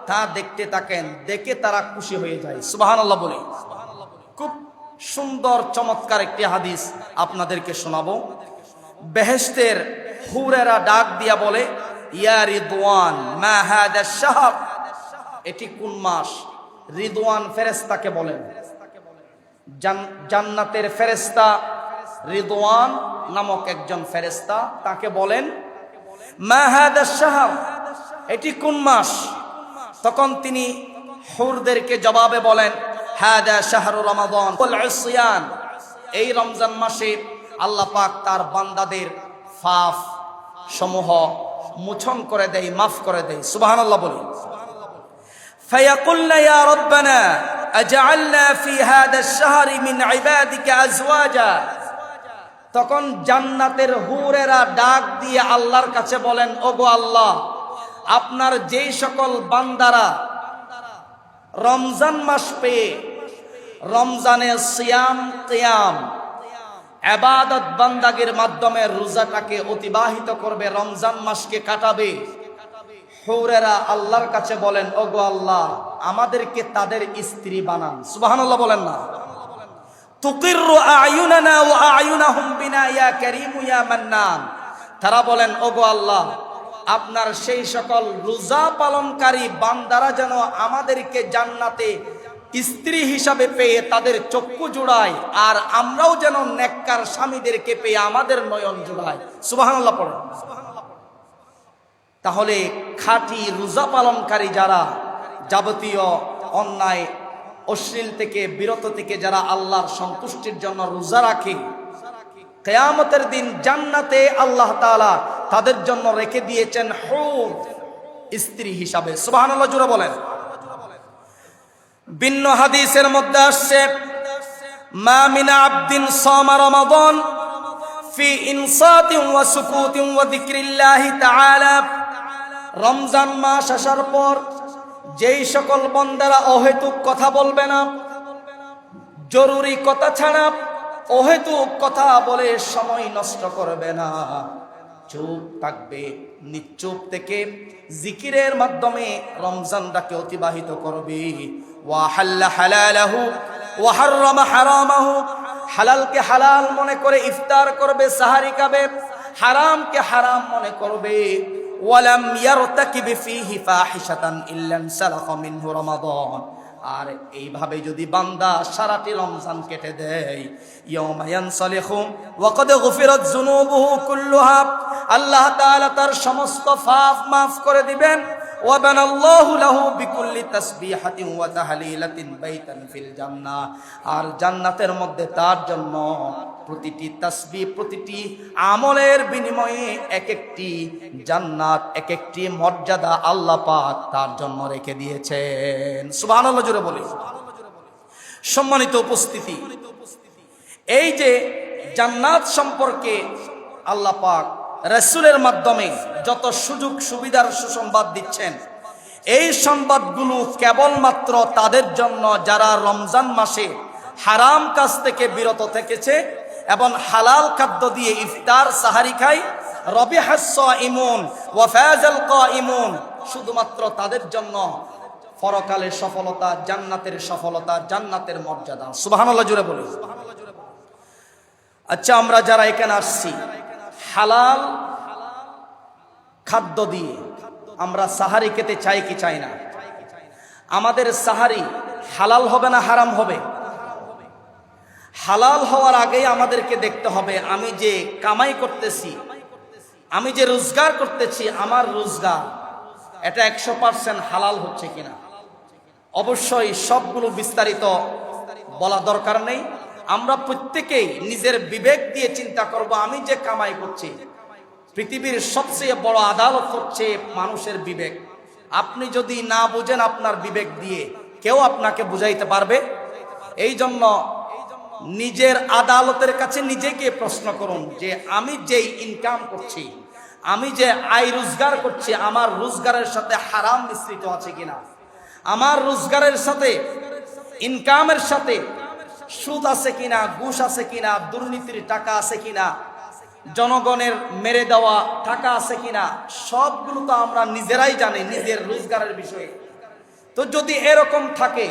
তা দেখতে থাকেন, দেখে তারা খুশি হয়ে যায়। সুবহানাল্লাহ বলি। খুব সুন্দর চমৎকার একটি হাদিস আপনাদেরকে শোনাবো। বেহেশতের হুরেরা ডাক দিয়া বলে, ইয়া রিদওয়ান মা হাদা শাহর, এটি কোন মাস? রিদওয়ান ফেরেশতাকে বলেন, জান্নাতের ফেরেশতা রিদওয়ান নামক একজন ফেরেশতা, তাকে বলেন, মা হাদা শাহর, এটি কোন মাস? তখন তিনি হুরদেরকে জবাবে বলেন, হাদা শাহরু রমাদান ওয়াল ইসয়ান, এই রমজান মাসে আল্লাহ পাক তার বান্দাদের পাপ সমূহ মোচন করে দেয়, মাফ করে দেয়। সুবহানাল্লাহ বলি। ফায়াকুলনা ইয়া রাব্বানা, আজআলনা ফি হাদাশ শাহরি মিন ইবাদিকা আজওয়াজা। তখন জান্নাতের হুরেরা ডাক দিয়ে আল্লাহর কাছে বলেন, ওগো আল্লাহ, আপনার যেই সকল বান্দারা রমজান মাস পেয়ে রমজানে সিয়াম কিয়াম ইবাদত বান্দাগির মাধ্যমে রোজাটাকে অতিবাহিত করবে, রমজান মাসকে কাটাবে, হুরেরা আল্লাহর কাছে বলেন, ওগো আল্লাহ, আমাদেরকে তাদের স্ত্রী বানান। সুবহানাল্লাহ বলেন না? তুকিরু আয়ুনানা ওয়া আয়ুনাহুম বিনা ইয়া কারীমু ইয়া মান্নান। তারা বলেন, ওগো আল্লাহ, আপনার সেই সকল রোজা পালনকারী বান্দারা যেন আমাদেরকে জান্নাতে স্ত্রী হিসাবে পেয়ে তাদের চক্ষু জোড়ায়, আর আমরাও যেন নেককার স্বামীদেরকে পেয়ে আমাদের নয়ন জোড়ায়। সুবহানাল্লাহ পড়েন। তাহলে খাঁটি রোজা পালনকারী যারা, যাবতীয় অন্যায় অশ্লীল থেকে বিরত থেকে যারা আল্লাহর সন্তুষ্টির জন্য রোজা রাখে, কিয়ামতের দিন জান্নাতে আল্লাহ তাআলা তাদের জন্য রেখে দিয়েছেন হুর স্ত্রী হিসাবে। সুবহানাল্লাহ জোরে বলেন। ভিন্ন হাদিসের মধ্যে আসছে, মা মিন আবদিন সামা রমাদান ফি ইনসাতিন ওয়া সুকুতিন ওয়া যিকরিল্লাহি তাআলা। রমজান মাস আসার পর যেই সকল বান্দারা অহেতুক কথা বলবে না, জরুরি কথা ছাড়া অহেতুক কথা বলে সময় নষ্ট করবে না, চুপ থাকবে, নিচুপ থেকে জিকিরের মাধ্যমে রমজানটাকে অতিবাহিত করবে। ওয়া হাল্লা হালালাহু ওয়া হারামা হারামাহু, হালালকে হালাল মনে করে ইফতার করবে, সাহারি খাবে, হারামকে হারাম মনে করবে। ওয়ালাম ইয়ারতাকিব ফীহি ফাহিশাতান ইল্লা সালাখা মিনহু রমাদান। আর এইভাবে যদি বান্দা সারাটি রমজান কেটে দেয়, ইয়াউমা ইয়ানসালিখু ওয়া কদ গুফিরাত যুনুবুহু কুল্লুহা, আল্লাহ তাআলা তার সমস্ত পাপ মাফ করে দিবেন। ওয়া বানাল্লাহু লাহু বিকুল্লি তাসবিহাতিন ওয়া তাহলিলাতিন বাইতান ফিল জান্নাহ, আর জান্নাতের মধ্যে তার জন্য প্রতিটি তাসবিহ, প্রতিটি আমলের বিনিময়ে এক একটি জান্নাত, এক একটি মর্যাদা আল্লাহ পাক তার জন্য রেখে দিয়েছেন। সুবহানাল্লাহ জোরে বলি। সম্মানিত উপস্থিতি, এই যে জান্নাত সম্পর্কে আল্লাহ পাক রাসূলের মাধ্যমে যত সুযোগ সুবিধার সুসংবাদ দিচ্ছেন, এই সংবাদগুলো কেবলমাত্র তাদের জন্য যারা রমজান মাসে হারাম কাজ থেকে বিরত থেকেছে এবং হালাল খাদ্য দিয়ে ইফতার সাহারি খায়। রবিহাস সাইমুন ওয়া ফাযাল কাইমুন, শুধুমাত্র তাদের জন্য পরকালের সফলতা, জান্নাতের সফলতা, জান্নাতের মর্যাদা। সুবহানাল্লাহ জোরে বলি। আচ্ছা, আমরা যারা এখানে আসছি হালাল খাদ্য দিয়ে আমরা সাহারি খেতে চাই কি চাই না? আমাদের সাহারি হালাল হবে না হারাম হবে? হালাল হওয়ার আগেই আমাদেরকে দেখতে হবে, আমি যে কামাই করতেছি, আমি যে রোজগার করতেছি, আমার রোজগার এটা 100% হালাল হচ্ছে কিনা। অবশ্যই সবগুলো বিস্তারিত বলা দরকার নেই। আমরা প্রত্যেকেই নিজের বিবেক দিয়ে চিন্তা করব, আমি যে কামাই করছি, পৃথিবীর সবচেয়ে বড় আদালত হচ্ছে মানুষের বিবেক। আপনি যদি না বুঝেন আপনার বিবেক দিয়ে, কেউ আপনাকে বুঝাইতে পারবে? এই জন্য নিজের আদালতের কাছে নিজেকে প্রশ্ন করুন যে আমি যেই ইনকাম করছি, আমি যে আয় রোজগার করছি, আমার রোজগারের সাথে হারাম মিশ্রিত আছে কিনা, আমার রোজগারের সাথে ইনকামের সাথে সুদ আছে কিনা, ঘুষ আছে কিনা, দুর্নীতির টাকা আছে কিনা, জনগণের মেরে দেওয়া টাকা আছে কিনা, সবগুলো তো আমরা নিজেরাই জানি নিজের রোজগারের বিষয়ে। তো যদি এরকম থাকে,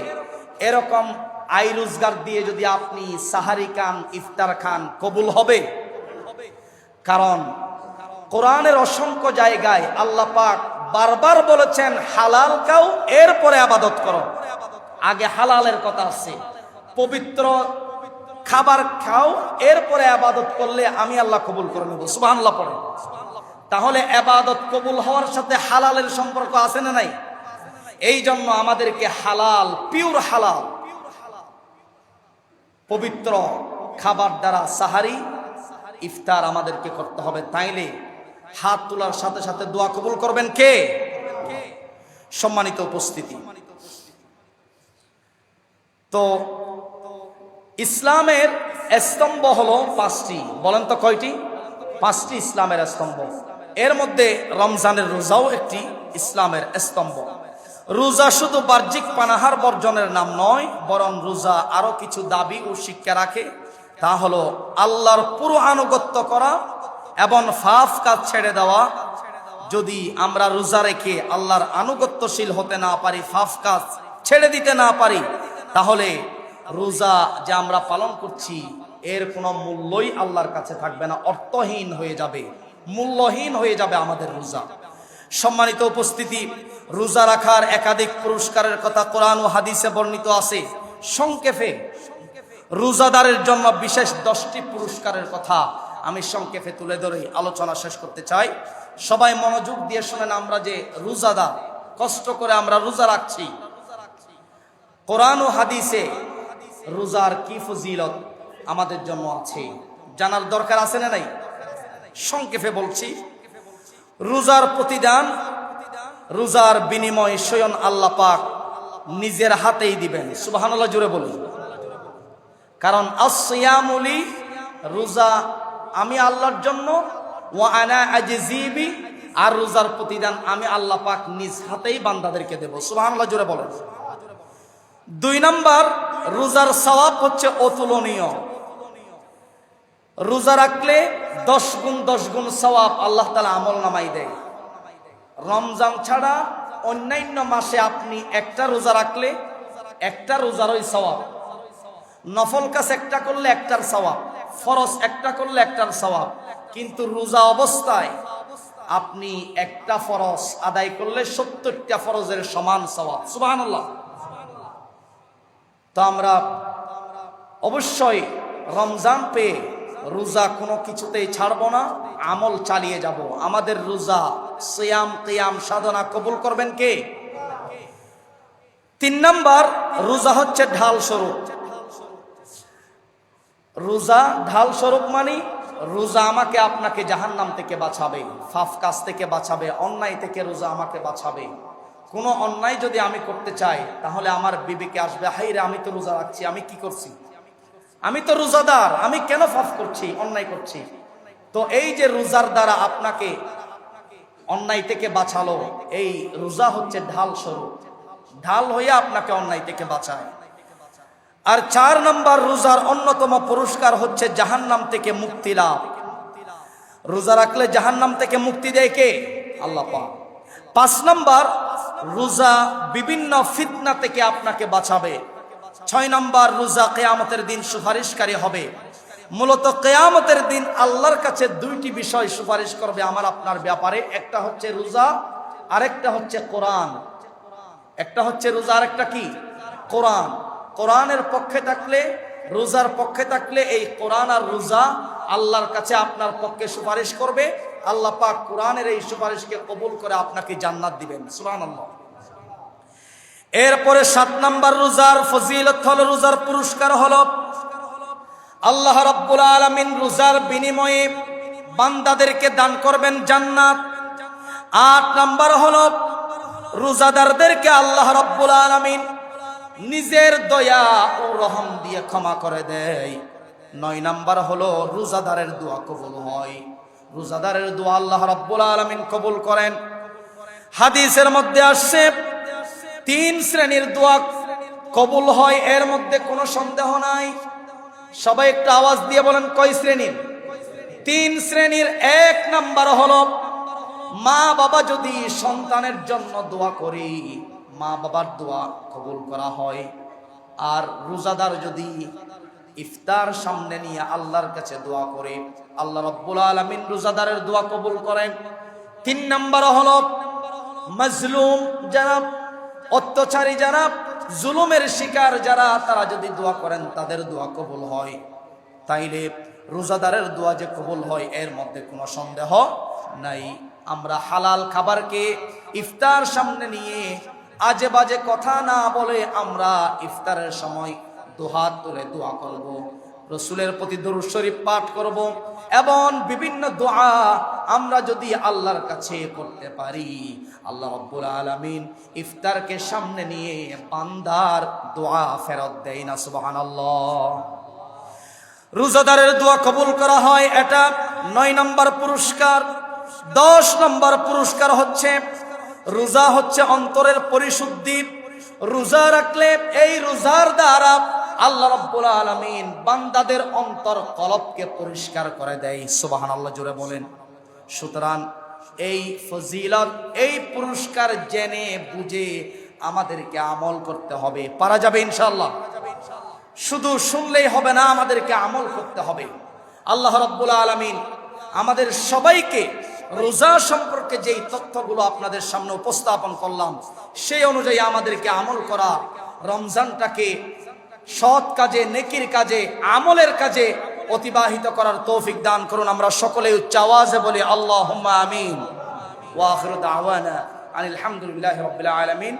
এরকম আয় রোজগার দিয়ে যদি আপনি সাহারি খান, ইফতার খান, কবুল হবে? কারণ কোরআনের অসংখ্য জায়গায় আল্লাহ পাক বারবার বলেছেন হালাল খাও, এরপরে ইবাদত করো। আগে হালালের কথা আছে, পবিত্র খাবার খাও, এরপরে ইবাদত করলে আমি আল্লাহ কবুল করে নেব। সুবহানাল্লাহ পড়ে। তাহলে ইবাদত কবুল হওয়ার সাথে হালালের সম্পর্ক আছে না নাই? এই জন্য আমাদেরকে হালাল, পিওর হালাল পবিত্র খাবার দ্বারা সাহারি ইফতার আমাদেরকে করতে হবে। তাইলে হাত তোলার সাথে সাথে দোয়া কবুল করবেন কে? সম্মানিত উপস্থিতি, তো ইসলামের স্তম্ভ হলো 5টি। বলেন তো কয়টি? 5টি ইসলামের স্তম্ভ। এর মধ্যে রমজানের রোজাও একটি ইসলামের স্তম্ভ। রোজা শুধু বাহ্যিক পানাহার বর্জনের নাম নয়, বরং রোজা আরো কিছু দাবি ও শিক্ষা রাখে। তা হলো আল্লাহর পুরো আনুগত্য করা এবং পাপ কাজ ছেড়ে দেওয়া। যদি আমরা রোজা রেখে আল্লাহর আনুগত্যশীল হতে না পারি, পাপ কাজ ছেড়ে দিতে না পারি, তাহলে রোজা যে আমরা পালন করছি এর কোনো মূল্যই আল্লাহর কাছে থাকবে না, অর্থহীন হয়ে যাবে, মূল্যহীন হয়ে যাবে আমাদের রোজা। সম্মানিত উপস্থিতি, রোজা রাখার একাধিক পুরস্কারের কথা কোরআন ও হাদিসে বর্ণিত আছে। সংক্ষেপে রোজাদারের জন্য বিশেষ 10টি পুরস্কারের কথা আমি সংক্ষেপে তুলে ধরে আলোচনা শেষ করতে চাই। সবাই মনোযোগ দিয়ে শুনেন। আমরা যে রোজাদার, কষ্ট করে আমরা রোজা রাখছি, কোরআন ও হাদিসে রোজার কি ফজিলত আমাদের জন্য আছে, জানার দরকার আছে না নাই? সংক্ষেপে বলছি, রোজার প্রতিদান, রোজার বিনিময় স্বয়ং আল্লাহ পাক নিজের হাতেই দিবেন। সুবহানাল্লাহ জোরে বলি। কারণ আসিয়ামুলি, রোজা আমি আল্লাহর জন্য, ওয়া আনা আজজিবি, আর রোজার প্রতিদান আমি আল্লাহ পাক নিজ হাতেই বান্দাদেরকে দেব। সুবহানাল্লাহ জোরে বলেন। 2 নাম্বার, রোজার সওয়াব হচ্ছে অতুলনীয়। রোজা রাখলে 10 গুণ সওয়াব আল্লাহ তাআলা আমল নামাই দেয়। রমজান ছাড়া অন্যান্য মাসে আপনি একটা রোজা রাখলে একটা রোজারই সওয়াব, নফল কাজ একটা করলে একটার সওয়াব, ফরজ একটা করলে একটার সওয়াব। কিন্তু রোজা অবস্থায় আপনি একটা ফরজ আদায় করলে 70টা ফরজের সমান সওয়াব। সুবহানাল্লাহ। তো আমরা অবশ্যই রমজান পেয়ে রোজা কোনো কিছুতেই ছাড়বো না, আমল চালিয়ে যাব। আমাদের রোজা, সিয়াম, কিয়াম, সাধনা কবুল করবেন কে? 3 নাম্বার, রোজা হচ্ছে ঢাল স্বরূপ। রোজা ঢাল স্বরূপ মানে রোজা আমাকে আপনাকে জাহান্নাম থেকে বাঁচাবে, পাপ কাজ থেকে বাঁচাবে, অন্যায় থেকে রোজা আমাকে বাঁচাবে। কোনো অন্যায় যদি আমি করতে চাই তাহলে আমার বিবেকে আসবে, হাইরে আমি তো রোজা রাখছি, আমি কি করছি, আমি তো রোজাদার, আমি কেন পাপ করছি, অন্যায় করছি। তো এই যে রোজার দ্বারা আপনাকে অন্যায় থেকে বাঁচালো, এই রোজা হচ্ছে ঢাল স্বরূপ, ঢাল হয়ে আপনাকে অন্যায় থেকে বাঁচায়। আর 4 নাম্বার, রোজার অন্যতম পুরস্কার হচ্ছে জাহান্নাম থেকে মুক্তি লাভ। রোজা রাখলে জাহান্নাম থেকে মুক্তি দেয় কে? আল্লাহ পাক। 5 নাম্বার, রোজা বিভিন্ন ফিতনা থেকে আপনাকে বাঁচাবে। 6 নাম্বার, রোজা কিয়ামতের দিন সুপারিশকারী হবে। মূলত কিয়ামতের দিন আল্লাহর কাছে 2টি বিষয় সুপারিশ করবে আমার আপনার ব্যাপারে। একটা হচ্ছে রোজা, আরেকটা হচ্ছে কোরআন। একটা হচ্ছে রোজা, আরেকটা কি? কোরআন। কোরআনের পক্ষে থাকলে, রোজার পক্ষে থাকলে এই কোরআন আর রোজা আল্লাহর কাছে আপনার পক্ষে সুপারিশ করবে। আল্লাহ পাক কোরআনের এই সুপারিশকে কবুল করে আপনাকে জান্নাত দিবেন। সুবহানাল্লাহ। এরপরে 7 নাম্বার, রোজার ফজিলত হলো, রোজার পুরস্কার হলো আল্লাহ রাব্বুল আলামিন রোজার বিনিময়ে বান্দাদেরকে দান করবেন জান্নাত। 8 নাম্বার হলো রোজাদারদেরকে আল্লাহ রাব্বুল আলামিন নিজের দয়া ও রহম দিয়ে ক্ষমা করে দেয়। 9 নাম্বার হলো রোজাদারের দোয়া কবুল হয়। রোজাদারের দোয়া আল্লাহ রাব্বুল আলামিন কবুল করেন। হাদিসের মধ্যে আসছে 3 শ্রেণীর দোয়া কবুল হয়, এর মধ্যে কোনো সন্দেহ নাই। সবাই একটু আওয়াজ দিয়ে বলেন কয় শ্রেণীর? 3 শ্রেণীর। 1 নাম্বার হলো মা বাবা যদি সন্তানের জন্য দোয়া করি, মা বাবার দোয়া কবুল করা হয়। আর রোজাদার যদি ইফতার সামনে নিয়ে আল্লাহর কাছে দোয়া করে, আল্লাহ রাব্বুল আলামিন রোজাদারের দোয়া কবুল করেন। 3 নাম্বার হলো মাজলুম যারা, অত্যাচারী যারা, জুলুমের শিকার যারা, তারা যদি দোয়া করেন তাদের দোয়া কবুল হয়। তাইলে রোজাদারের দোয়া যে কবুল হয় এর মধ্যে কোনো সন্দেহ নাই। আমরা হালাল খাবারকে ইফতার সামনে নিয়ে আজে বাজে কথা না বলে আমরা ইফতারের সময় দুহাত তুলে দোয়া করব, রসুলের প্রতি দরুদ শরীফ পাঠ করব এবং বিভিন্ন দোয়া আমরা যদি আল্লাহর কাছে করতে পারি, আল্লাহ রাব্বুল আলামিন ইফতারকে সামনে নিয়ে বান্দার দোয়া ফেরত দেয় না। সুবহানাল্লাহ। রোজাদারের দোয়া কবুল করা হয়, এটা 9 নম্বর পুরস্কার। 10 নম্বর পুরস্কার হচ্ছে রোজা হচ্ছে অন্তরের পরিশুদ্ধি। রোজা রাখলে এই রোজার দ্বারা আল্লাহ রাব্বুল আলামিন বান্দাদের অন্তর কলবকে পরিষ্কার করে দেয়। সুবহানাল্লাহ, জোরে বলেন। সুতরাং এই ফজিলত, এই পুরস্কার জেনে বুঝে আমাদেরকে আমল করতে হবে। পারা যাবে ইনশাআল্লাহ। শুধু শুনলেই হবে না, আমাদেরকে আমল করতে হবে। আল্লাহ রাব্বুল আলামিন আমাদের সবাইকে রোজা সম্পর্কে যেই তথ্যগুলো আপনাদের সামনে উপস্থাপন করলাম সেই অনুযায়ী আমাদেরকে আমল করা, রমজানটাকে সৎ কাজে, নেকির কাজে, আমলের কাজে অতিবাহিত করার তৌফিক দান করুন। আমরা সকলে উচ্চ আওয়াজে বলি আল্লাহুম্মা আমিন। ওয়া আখিরু দাওয়ানা আনিল হামদুলিল্লাহি রাব্বিল আলামিন।